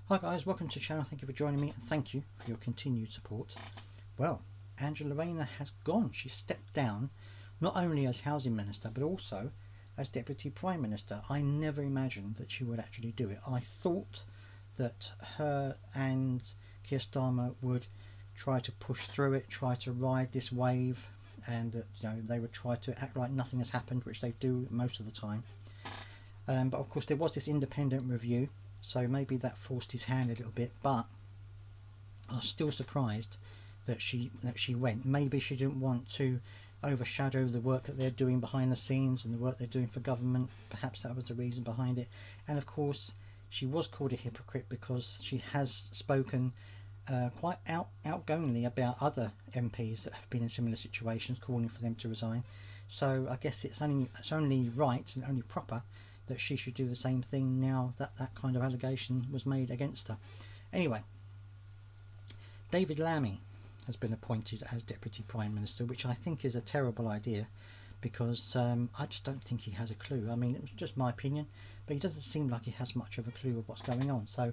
Hi guys, welcome to the channel. Thank you for joining me and thank you for your continued support. Well, Angela Rayner has gone. She stepped down not only as Housing Minister but also as Deputy Prime Minister. I never imagined that she would actually do it. I thought that her and Keir Starmer would try to push through it, try to ride this wave, and that they would try to act like nothing has happened, which they do most of the time. But of course there was this independent review, so maybe that forced his hand a little bit, but I was still surprised that she went. Maybe she didn't want to overshadow the work that they're doing behind the scenes and the work they're doing for government. Perhaps that was the reason behind it. And of course she was called a hypocrite because she has spoken quite outgoingly about other MPs that have been in similar situations, calling for them to resign. So I guess it's only right and only proper that she should do the same thing now that that kind of allegation was made against her. Anyway, David Lammy has been appointed as Deputy Prime Minister, which I think is a terrible idea because I just don't think he has a clue. I mean, it was just my opinion, but he doesn't seem like he has much of a clue of what's going on. So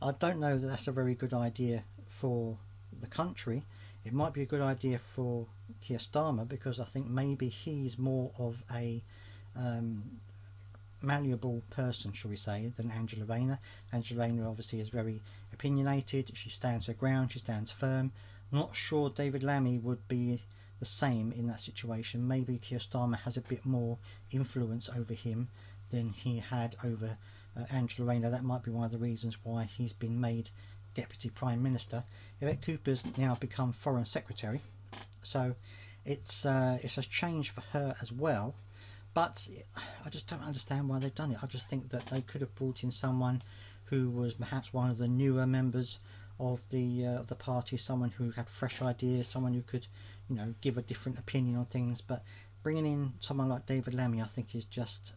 I don't know that that's a very good idea for the country. It might be a good idea for Keir Starmer because I think maybe he's more of a malleable person, shall we say, than Angela Rayner. Angela Rayner obviously is very opinionated. She stands her ground. She stands firm. Not sure David Lammy would be the same in that situation. Maybe Keir Starmer has a bit more influence over him than he had over Angela Rayner. That might be one of the reasons why he's been made Deputy Prime Minister. Yvette Cooper's now become Foreign Secretary, so it's a change for her as well. But I just don't understand why they've done it. I just think that they could have brought in someone who was perhaps one of the newer members of the party, someone who had fresh ideas, someone who could, give a different opinion on things. But bringing in someone like David Lammy, I think it's just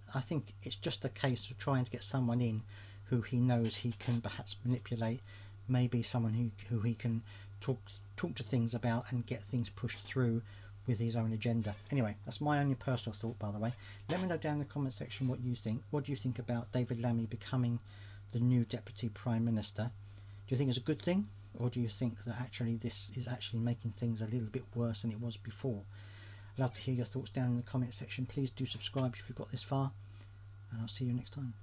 a case of trying to get someone in who he knows he can perhaps manipulate, maybe someone who he can talk to things about and get things pushed through with his own agenda. Anyway, that's my only personal thought, by the way. Let me know down in the comment section what you think. What do you think about David Lammy becoming the new Deputy Prime Minister? Do you think it's a good thing, or do you think that actually this is actually making things a little bit worse than it was before? I'd love to hear your thoughts down in the comment section. Please do subscribe if you've got this far, and I'll see you next time.